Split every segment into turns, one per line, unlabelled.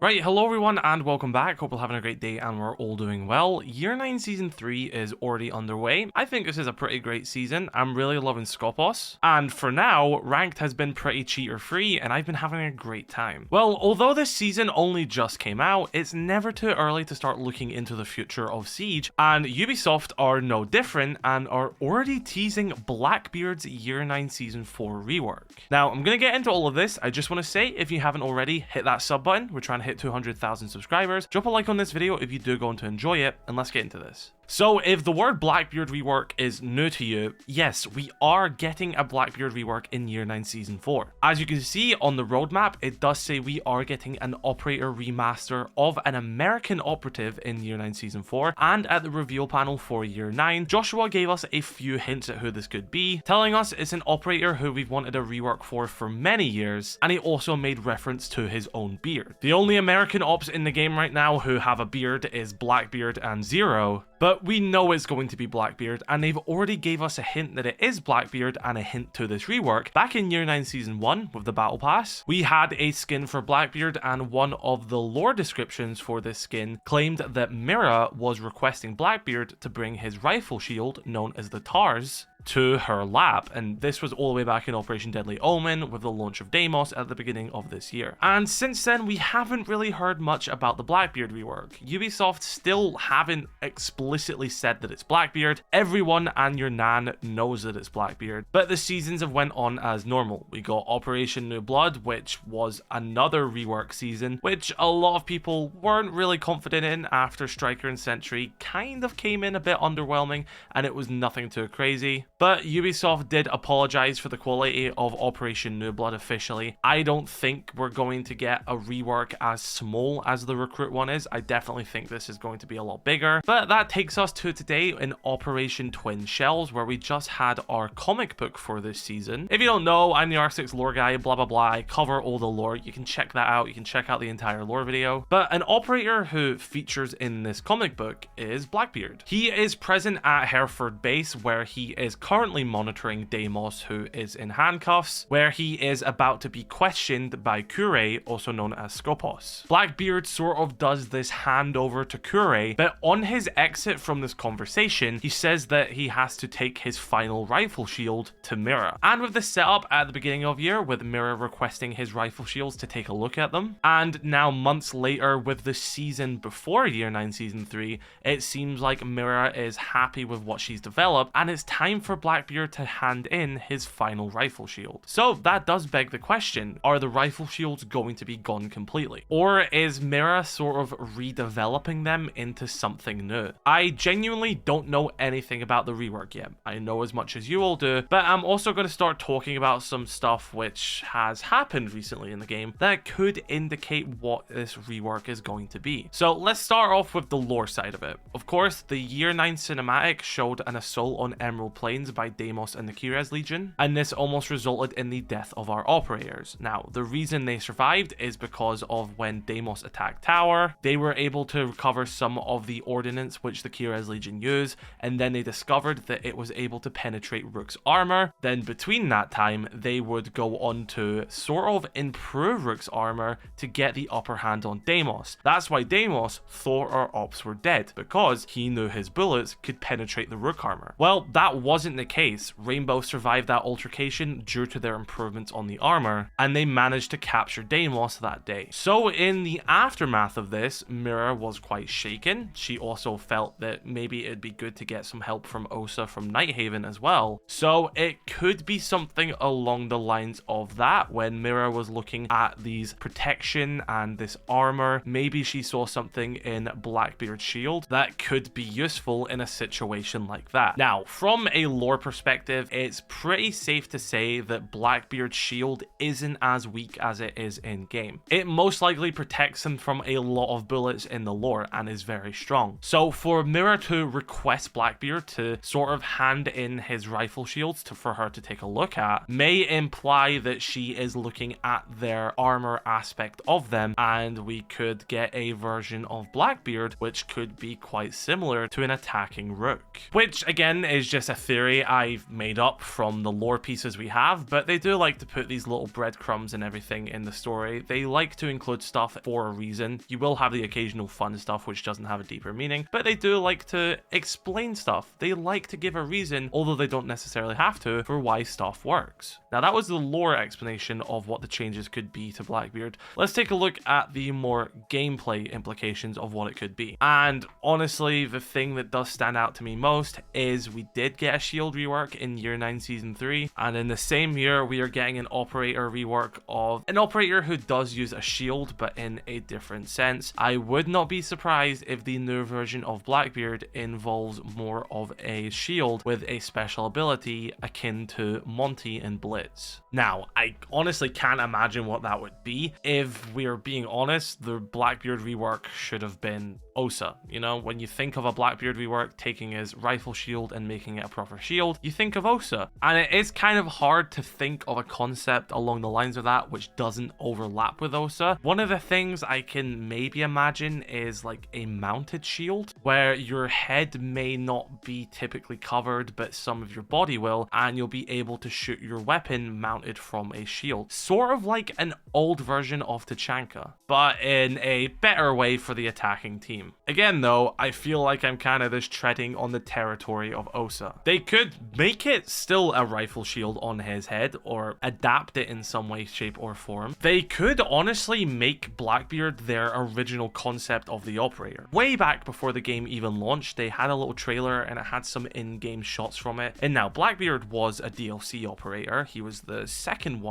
Right, hello everyone and welcome back. Hope you're having a great day and we're all doing well. Year 9 Season 3 is already underway. I think this is a pretty great season. I'm really loving Skopos. And for now, Ranked has been pretty cheater free and I've been having a great time. Well, although this season only just came out, it's never too early to start looking into the future of Siege, and Ubisoft are no different and are already teasing Blackbeard's Year 9 Season 4 rework. Now, I'm gonna get into all of this. I just want to say, if you haven't already, hit that sub button. We're trying to hit 200,000 subscribers. Drop a like on this video if you do go on to enjoy it, and let's get into this. So if the word Blackbeard Rework is new to you, yes, we are getting a Blackbeard Rework in Year 9 Season 4. As you can see on the roadmap, it does say we are getting an operator remaster of an American operative in Year 9 Season 4, and at the reveal panel for Year 9, Joshua gave us a few hints at who this could be, telling us it's an operator who we've wanted a rework for many years, and he also made reference to his own beard. The only American ops in the game right now who have a beard is Blackbeard and Zero, but we know it's going to be Blackbeard, and they've already gave us a hint that it is Blackbeard and a hint to this rework. Back in Year 9 Season 1 with the Battle Pass, we had a skin for Blackbeard, and one of the lore descriptions for this skin claimed that Mira was requesting Blackbeard to bring his rifle shield, known as the Tars, to her lab, and this was all the way back in Operation Deadly Omen with the launch of Deimos at the beginning of this year. And since then, we haven't really heard much about the Blackbeard rework. Ubisoft still haven't explicitly said that it's Blackbeard. Everyone and your nan knows that it's Blackbeard, but the seasons have went on as normal. We got Operation New Blood, which was another rework season, which a lot of people weren't really confident in after Striker and Sentry kind of came in a bit underwhelming, and it was nothing too crazy. But Ubisoft did apologize for the quality of Operation New Blood officially. I don't think we're going to get a rework as small as the Recruit one is. I definitely think this is going to be a lot bigger. But that takes us to today in Operation Twin Shells, where we just had our comic book for this season. If you don't know, I'm the R6 lore guy, blah blah blah. I cover all the lore. You can check that out. You can check out the entire lore video. But an operator who features in this comic book is Blackbeard. He is present at Hereford base, where he is currently monitoring Deimos, who is in handcuffs, where he is about to be questioned by Kure, also known as Skopos. Blackbeard sort of does this handover to Kure, but on his exit from this conversation, he says that he has to take his final rifle shield to Mira. And with the setup at the beginning of year, with Mira requesting his rifle shields to take a look at them, and now months later with the season before Year 9 Season 3, it seems like Mira is happy with what she's developed, and it's time for Blackbeard to hand in his final rifle shield. So that does beg the question, are the rifle shields going to be gone completely? Or is Mira sort of redeveloping them into something new? I genuinely don't know anything about the rework yet. I know as much as you all do, but I'm also going to start talking about some stuff which has happened recently in the game that could indicate what this rework is going to be. So let's start off with the lore side of it. Of course, the Year 9 cinematic showed an assault on Emerald Plains by Deimos and the Kires Legion, and this almost resulted in the death of our operators. Now, the reason they survived is because of when Deimos attacked Tower, they were able to recover some of the ordnance which the Kires Legion used, and then they discovered that it was able to penetrate Rook's armor. Then between that time, they would go on to sort of improve Rook's armor to get the upper hand on Deimos. That's why Deimos thought our ops were dead, because he knew his bullets could penetrate the Rook armor. Well, that wasn't the case. Rainbow survived that altercation due to their improvements on the armor, and they managed to capture Deimos that day. So in the aftermath of this, Mira was quite shaken. She also felt that maybe it'd be good to get some help from Osa from Nighthaven as well. So it could be something along the lines of that. When Mira was looking at these protection and this armor, maybe she saw something in Blackbeard's shield that could be useful in a situation like that. Now, from a lore perspective, it's pretty safe to say that Blackbeard's shield isn't as weak as it is in game. It most likely protects him from a lot of bullets in the lore and is very strong. So for Mira to request Blackbeard to sort of hand in his rifle shields for her to take a look at may imply that she is looking at their armor aspect of them, and we could get a version of Blackbeard which could be quite similar to an attacking Rook, which again is just a theory theory I've made up from the lore pieces we have, but they do like to put these little breadcrumbs and everything in the story. They like to include stuff for a reason. You will have the occasional fun stuff which doesn't have a deeper meaning, but they do like to explain stuff. They like to give a reason, although they don't necessarily have to, for why stuff works. Now that was the lore explanation of what the changes could be to Blackbeard. Let's take a look at the more gameplay implications of what it could be. And honestly, the thing that does stand out to me most is we did get a shield rework in Year 9 Season 3, and in the same year we are getting an operator rework of an operator who does use a shield, but in a different sense. I would not be surprised if the new version of Blackbeard involves more of a shield with a special ability akin to Monty and Blitz. Now, I honestly can't imagine what that would be. If we're being honest, the Blackbeard rework should have been Osa. You know, when you think of a Blackbeard rework taking his rifle shield and making it a proper shield, you think of Osa. And it is kind of hard to think of a concept along the lines of that which doesn't overlap with Osa. One of the things I can maybe imagine is like a mounted shield, where your head may not be typically covered, but some of your body will, and you'll be able to shoot your weapon mounted from a shield. Sort of like an old version of Tachanka, but in a better way for the attacking team. Again though, I feel like I'm kind of just treading on the territory of Osa. They could make it still a rifle shield on his head, or adapt it in some way, shape or form. They could honestly make Blackbeard their original concept of the operator. Way back before the game even launched, they had a little trailer and it had some in-game shots from it. And now Blackbeard was a DLC operator. He was the second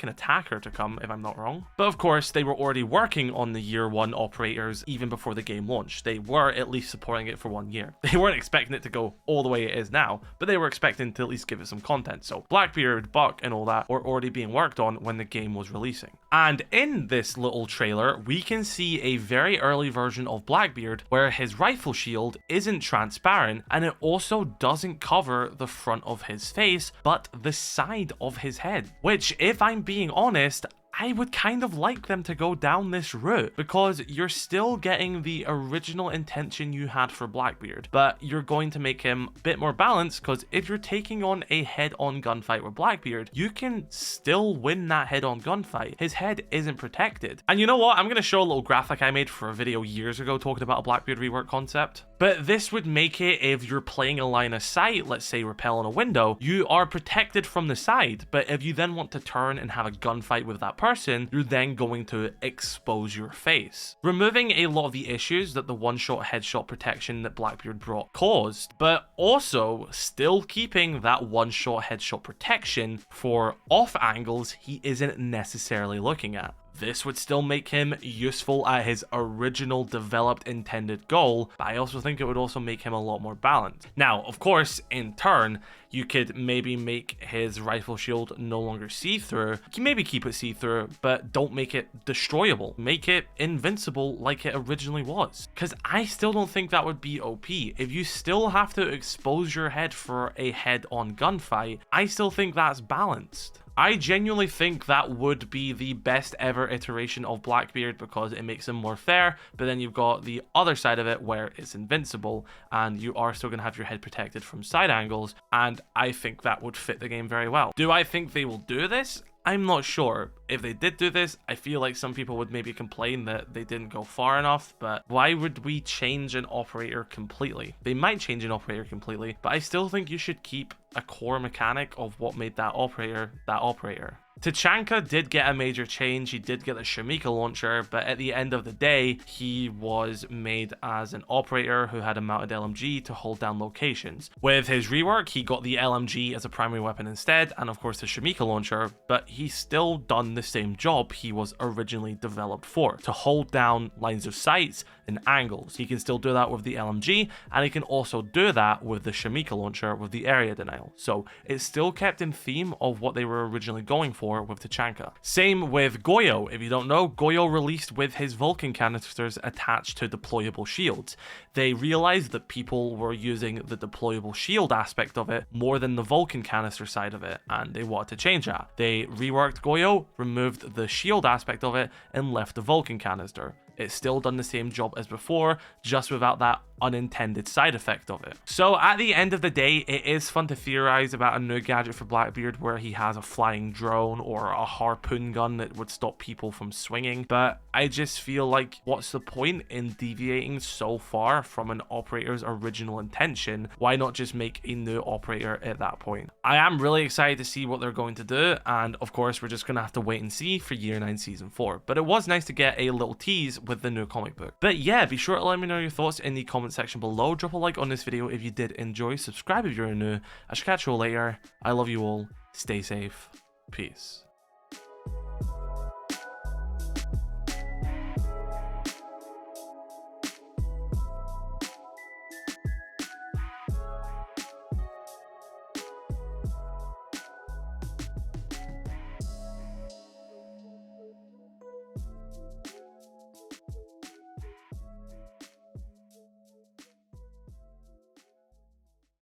attacker to come, if I'm not wrong. But of course, they were already working on the Year 1 operators even before the game launched. They were at least supporting it for 1 year. They weren't expecting it to go all the way it is now, but they were expecting to at least give it some content. So Blackbeard, Buck, and all that were already being worked on when the game was releasing. And in this little trailer, we can see a very early version of Blackbeard where his rifle shield isn't transparent, and it also doesn't cover the front of his face, but the side of his head. Which, if I'm being honest, I would kind of like them to go down this route, because you're still getting the original intention you had for Blackbeard, but you're going to make him a bit more balanced, because if you're taking on a head-on gunfight with Blackbeard, you can still win that head-on gunfight. His head isn't protected. And you know what? I'm going to show a little graphic I made for a video years ago talking about a Blackbeard rework concept. But this would make it, if you're playing a line of sight, let's say rappel on a window, you are protected from the side, but if you then want to turn and have a gunfight with that person, you're then going to expose your face, removing a lot of the issues that the one-shot headshot protection that Blackbeard brought caused, but also still keeping that one-shot headshot protection for off angles he isn't necessarily looking at. This would still make him useful at his original developed intended goal, but I also think it would also make him a lot more balanced. Now, of course, in turn, you could maybe make his rifle shield no longer see-through. You can maybe keep it see-through, but don't make it destroyable. Make it invincible like it originally was. Because I still don't think that would be OP. If you still have to expose your head for a head-on gunfight, I still think that's balanced. I genuinely think that would be the best ever iteration of Blackbeard, because it makes him more fair, but then you've got the other side of it where it's invincible and you are still going to have your head protected from side angles, and I think that would fit the game very well. Do I think they will do this? I'm not sure. If they did do this, I feel like some people would maybe complain that they didn't go far enough, but why would we change an operator completely? They might change an operator completely, but I still think you should keep a core mechanic of what made that operator that operator. Tachanka did get a major change. He did get the Shamika launcher, but at the end of the day, he was made as an operator who had a mounted LMG to hold down locations. With his rework, he got the LMG as a primary weapon instead, and of course the Shamika launcher, but he's still done the same job he was originally developed for, to hold down lines of sight and angles. He can still do that with the LMG, and he can also do that with the Shamika launcher with the area denial. So it's still kept in theme of what they were originally going for with Tachanka. Same with Goyo. If you don't know, Goyo released with his Vulcan canisters attached to deployable shields. They realized that people were using the deployable shield aspect of it more than the Vulcan canister side of it, and they wanted to change that. They reworked Goyo, removed the shield aspect of it, and left the Vulcan canister. It's still done the same job as before, just without that unintended side effect of it. So at the end of the day, it is fun to theorize about a new gadget for Blackbeard where he has a flying drone or a harpoon gun that would stop people from swinging, but I just feel like, what's the point in deviating so far from an operator's original intention? Why not just make a new operator at that point? I am really excited to see what they're going to do, and of course we're just gonna have to wait and see for Year 9 Season 4, but it was nice to get a little tease with the new comic book. But yeah, be sure to let me know your thoughts in the comment section below. Drop a like on this video if you did enjoy, subscribe if you're new. I shall catch you all later. I love you all, stay safe, peace.